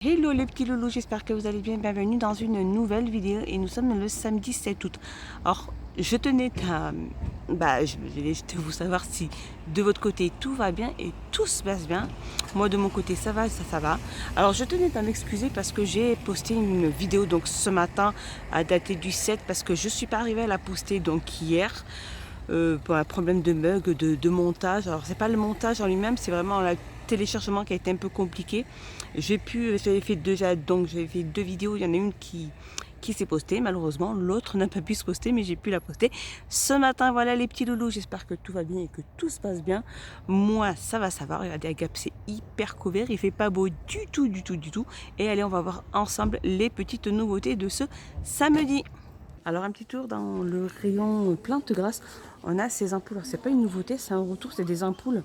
Hello les petits loulous, j'espère que vous allez bien, bienvenue dans une nouvelle vidéo et nous sommes le samedi 7 août. Alors je tenais à je voulais juste vous savoir si de votre côté tout va bien et tout se passe bien. Moi de mon côté ça va, ça va. Alors je tenais à m'excuser parce que j'ai posté une vidéo donc ce matin à dater du 7 parce que je suis pas arrivée à la poster donc hier. Pour un problème de bug, de montage. Alors c'est pas le montage en lui-même, c'est vraiment le téléchargement qui a été un peu compliqué. J'avais fait deux vidéos, il y en a une qui s'est postée, malheureusement, l'autre n'a pas pu se poster, mais j'ai pu la poster. Ce matin, voilà les petits loulous, j'espère que tout va bien et que tout se passe bien. Moi, ça va, regardez, à Gap, c'est hyper couvert, il fait pas beau du tout. Et allez, on va voir ensemble les petites nouveautés de ce samedi. Alors un petit tour dans le rayon plantes grasses, on a ces ampoules. C'est pas une nouveauté, c'est un retour, c'est des ampoules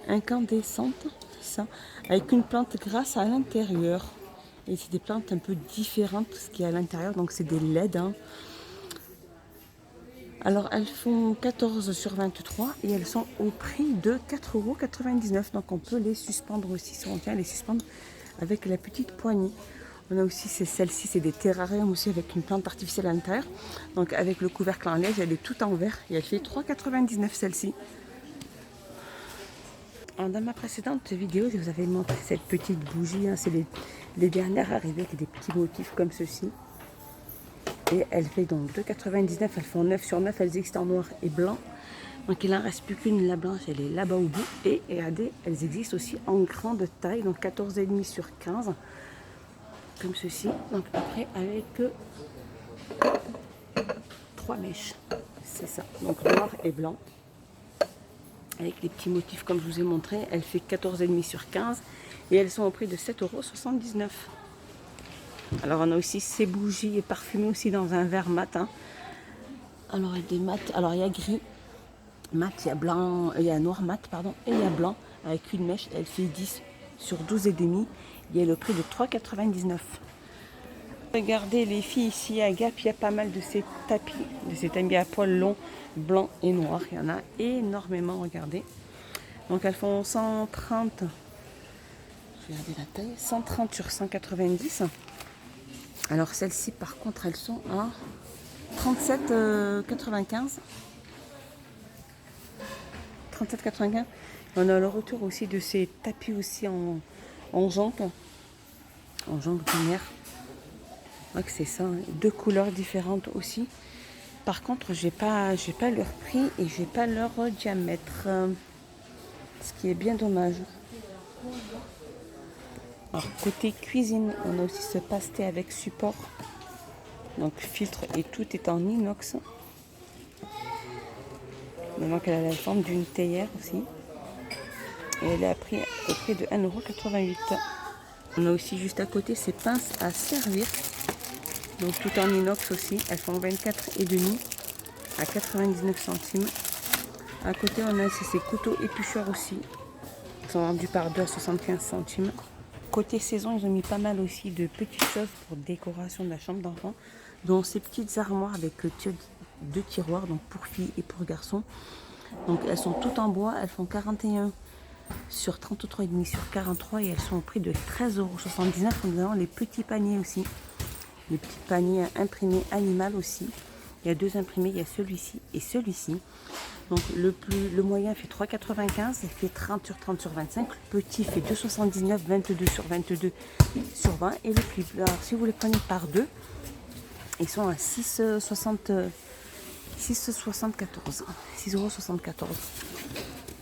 incandescentes, ça, avec une plante grasse à l'intérieur. Et c'est des plantes un peu différentes de ce qu'il y a à l'intérieur, donc c'est des LED. Alors elles font 14 sur 23 et elles sont au prix de 4,99 €. Donc on peut les suspendre aussi, si on tient les suspendre avec la petite poignée. On a aussi celle-ci, c'est des terrariums aussi avec une plante artificielle à l'intérieur. Donc avec le couvercle en liège, elle est toute en verre et elle fait 3,99 € celle-ci. Dans ma précédente vidéo, je vous avais montré cette petite bougie. C'est les dernières arrivées avec des petits motifs comme ceci. Et elle fait donc 2,99 €. Elles font 9 sur 9. Elles existent en noir et blanc. Donc il n'en reste plus qu'une, la blanche, elle est là-bas au bout. Et regardez, elles existent aussi en grande taille, donc 14,5 sur 15. Comme ceci. Donc après avec 3 mèches. C'est ça. Donc noir et blanc. Avec les petits motifs comme je vous ai montré. Elle fait 14,5 sur 15. Et elles sont au prix de 7,79 €. Alors on a aussi ces bougies parfumées aussi dans un verre mat. Alors il y a des mats. Alors il y a gris mat, il y a blanc, il y a noir mat pardon, et il y a blanc avec une mèche. Elle fait 10 sur 12,5. Il y a le prix de 3,99 €. Regardez les filles, ici à Gap, il y a pas mal de ces tapis à poils longs, blancs et noirs. Il y en a énormément, regardez. Donc elles font 130, regardez la taille, 130 sur 190. Alors celles-ci par contre elles sont à 37,95. 37,95. On a le retour aussi de ces tapis aussi en jonque lunaire. Donc c'est ça, deux couleurs différentes aussi. Par contre, j'ai pas leur prix et j'ai pas leur diamètre, ce qui est bien dommage. Alors côté cuisine, on a aussi ce pasté avec support, donc filtre et tout est en inox. Donc elle a la forme d'une théière aussi et elle est au prix de 1,88 €. On a aussi juste à côté ces pinces à servir. Donc tout en inox aussi, elles font 24,5 à 99 centimes. À côté on a ces couteaux éplucheurs aussi, ils sont vendus par 2 à 75 centimes. Côté saison, ils ont mis pas mal aussi de petites choses pour décoration de la chambre d'enfant, dont ces petites armoires avec deux tiroirs, donc pour filles et pour garçons. Donc elles sont toutes en bois, elles font 41 sur 33,5 sur 43 et elles sont au prix de 13,79 €. Nous avons les petits paniers aussi. Les petits paniers imprimés animal aussi. Il y a deux imprimés, il y a celui-ci et celui-ci. Donc le moyen fait 3,95, il fait 30 sur 30 sur 25. Le petit fait 2,79, 22 sur 22 sur 20. Et le plus, alors si vous les prenez par deux, ils sont à 6,74. 6,74 €.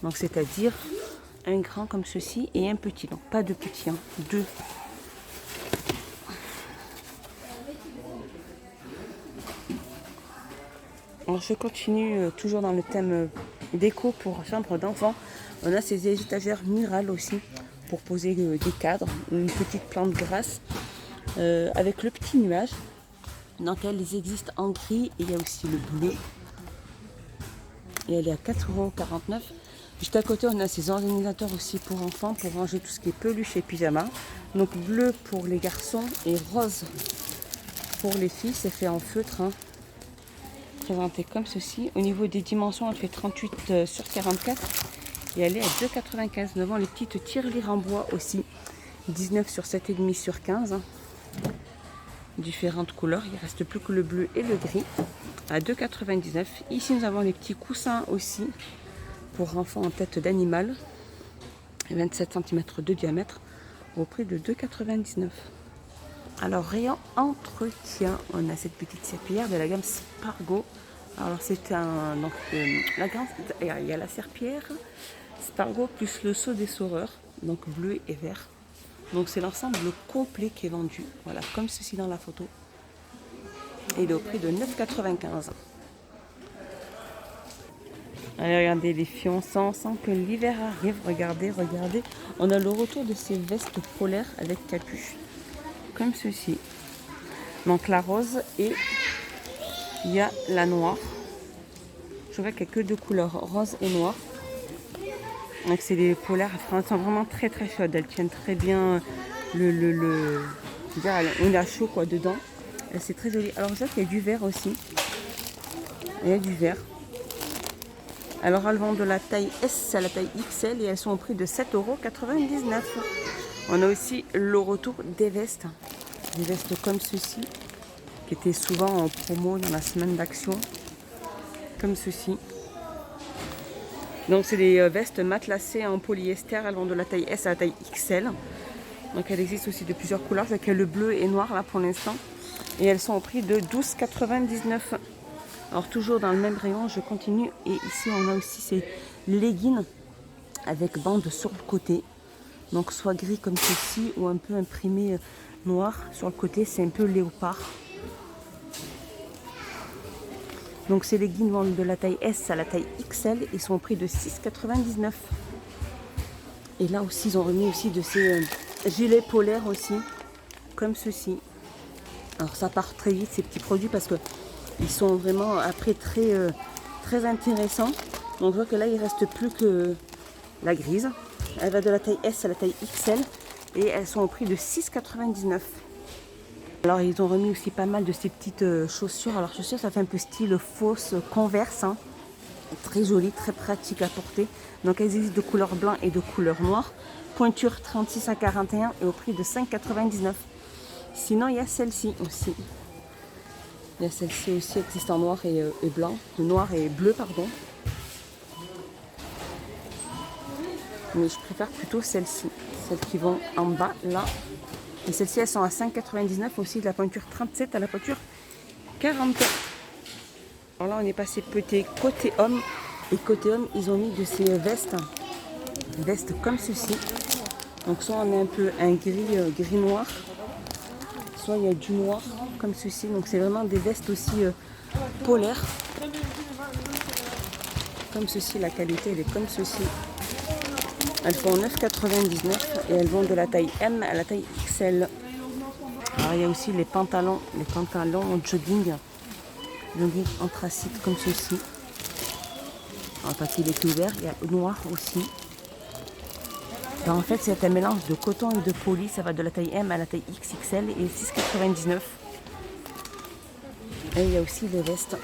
Donc c'est-à-dire un grand comme ceci et un petit. Donc pas de petit, deux. Alors je continue toujours dans le thème déco pour chambre d'enfant. On a ces étagères murales aussi pour poser des cadres, une petite plante grasse avec le petit nuage. Donc elles existent en gris et il y a aussi le bleu. Et elle est à 4,49 €. Juste à côté on a ces organisateurs aussi pour enfants pour ranger tout ce qui est peluche et pyjama. Donc bleu pour les garçons et rose pour les filles. C'est fait en feutre. Présentée comme ceci. Au niveau des dimensions, elle fait 38 sur 44 et elle est à 2,95 €. Nous avons les petites tirelires en bois aussi 19 sur 7,5 sur 15. Différentes couleurs. Il ne reste plus que le bleu et le gris à 2,99 €. Ici, nous avons les petits coussins aussi pour enfants en tête d'animal. 27 cm de diamètre au prix de 2,99 €. Alors, rayon entretien, on a cette petite serpillière de la gamme Spargo. Alors, c'est un. Donc, la gamme, il y a la serpillière Spargo plus le seau des saureurs, donc bleu et vert. Donc, c'est l'ensemble complet qui est vendu. Voilà, comme ceci dans la photo. Et il est au prix de 9,95 €. Allez, regardez les filles, on sent que l'hiver arrive. Regardez, regardez. On a le retour de ces vestes polaires avec capuche. Comme ceci. Donc la rose et il y a la noire. Je vois qu'il n'y a que deux couleurs, rose et noir. Donc c'est des polaires, elles sont vraiment très très chaudes. Elles tiennent très bien je veux dire, on a chaud quoi dedans. C'est très joli. Alors je vois qu'il y a du vert aussi. Il y a du vert. Alors elles vont de la taille S à la taille XL et elles sont au prix de 7,99 €. On a aussi le retour des vestes comme ceci, qui étaient souvent en promo dans la semaine d'action, comme ceci. Donc c'est des vestes matelassées en polyester, elles vont de la taille S à la taille XL. Donc elles existent aussi de plusieurs couleurs, avec le bleu et noir là pour l'instant. Et elles sont au prix de 12,99 €. Alors toujours dans le même rayon, je continue. Et ici on a aussi ces leggings avec bande sur le côté. Donc soit gris comme ceci ou un peu imprimé noir sur le côté, c'est un peu léopard. Donc ces leggings vont de la taille S à la taille XL et sont au prix de 6,99 €. Et là aussi ils ont remis aussi de ces gilets polaires aussi, comme ceci. Alors ça part très vite ces petits produits parce que ils sont vraiment après très intéressants. Donc je vois que là il ne reste plus que la grise. Elle va de la taille S à la taille XL et elles sont au prix de 6,99 €. Alors ils ont remis aussi pas mal de ces petites chaussures. Alors chaussures, ça fait un peu style fausse Converse, hein. Très joli, très pratique à porter. Donc elles existent de couleur blanc et de couleur noire. Pointure 36 à 41 et au prix de 5,99 €. Sinon il y a celle-ci aussi. Il y a celle-ci aussi existe en noir et blanc, noir et bleu pardon. Mais je préfère plutôt celles-ci, celles qui vont en bas là. Et celles-ci elles sont à 5,99 € aussi, de la pointure 37 à la pointure 44. Alors là on est passé côté homme. Et côté homme ils ont mis de ces vestes comme ceci. Donc soit on a un peu un gris noir, soit il y a du noir comme ceci. Donc c'est vraiment des vestes aussi polaires. Comme ceci, la qualité elle est comme ceci. Elles font 9,99 € et elles vont de la taille M à la taille XL. Alors il y a aussi les pantalons jogging anthracite comme ceci. Alors parce qu'il est ouvert, il y a noir aussi. Alors, en fait c'est un mélange de coton et de poly, ça va de la taille M à la taille XXL et 6,99 €. Et il y a aussi les vestes,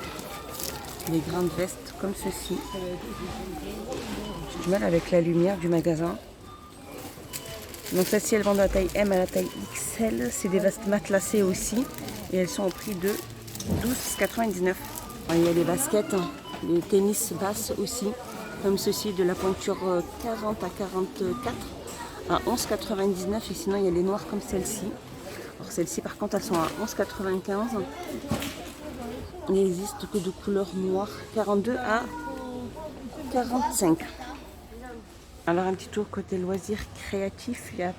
les grandes vestes comme ceci. Je mêle avec la lumière du magasin. Donc celles-ci elles vont de la taille M à la taille XL. C'est des vestes matelassées aussi. Et elles sont au prix de 12,99 €. Il y a les baskets, les tennis basses aussi. Comme ceci, de la pointure 40 à 44 à 11,99 €. Et sinon il y a les noires comme celle-ci. Alors celles-ci par contre elles sont à 11,95 €. Il n'existe que de couleur noire, 42 à 45. Alors un petit tour côté loisirs créatifs, il n'y a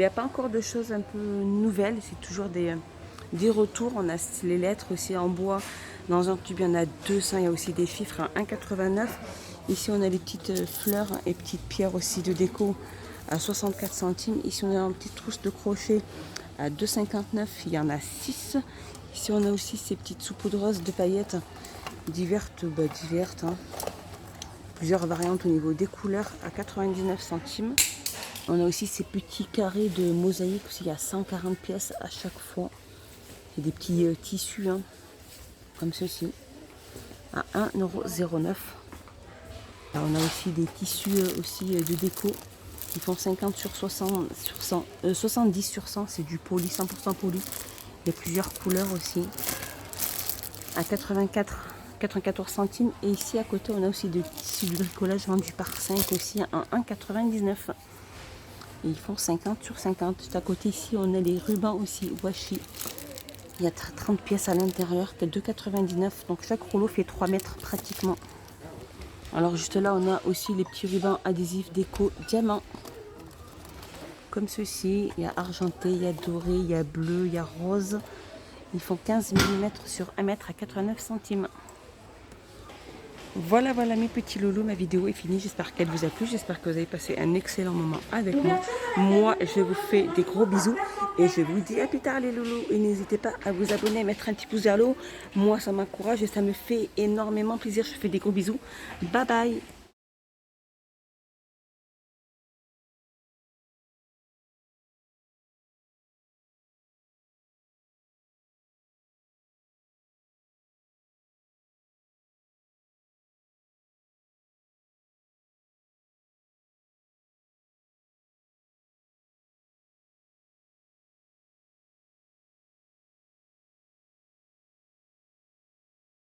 pas encore de choses un peu nouvelles, c'est toujours des retours. On a les lettres aussi en bois, dans un tube il y en a 200, il y a aussi des fifres à 1,89 €. Ici on a les petites fleurs et petites pierres aussi de déco à 64 centimes. Ici on a une petite trousse de crochet à 2,59 €, il y en a 6. Ici on a aussi ces petites saupoudreuses de paillettes diverses, hein. Plusieurs variantes au niveau des couleurs à 99 centimes. On a aussi ces petits carrés de mosaïque aussi à 140 pièces à chaque fois. C'est des petits tissus, hein, comme ceci, à 1,09 €. On a aussi des tissus aussi de déco Ils font 50 sur 60, 70 sur 100, c'est du poli, 100% poli. Il y a plusieurs couleurs aussi. À 94 centimes. Et ici à côté, on a aussi des tissus de bricolage vendus par 5 aussi à 1,99. Et ils font 50 sur 50. Juste à côté ici, on a les rubans aussi washi. Il y a 30 pièces à l'intérieur, que 2,99. Donc chaque rouleau fait 3 mètres pratiquement. Alors juste là, on a aussi les petits rubans adhésifs déco diamant. Comme ceci, il y a argenté, il y a doré, il y a bleu, il y a rose. Ils font 15 mm sur 1 mètre à 89 centimes. Voilà, voilà mes petits loulous, ma vidéo est finie. J'espère qu'elle vous a plu. J'espère que vous avez passé un excellent moment avec moi. Moi, je vous fais des gros bisous et je vous dis à plus tard les loulous. Et n'hésitez pas à vous abonner, à mettre un petit pouce vers le haut. Moi, ça m'encourage et ça me fait énormément plaisir. Je vous fais des gros bisous. Bye bye.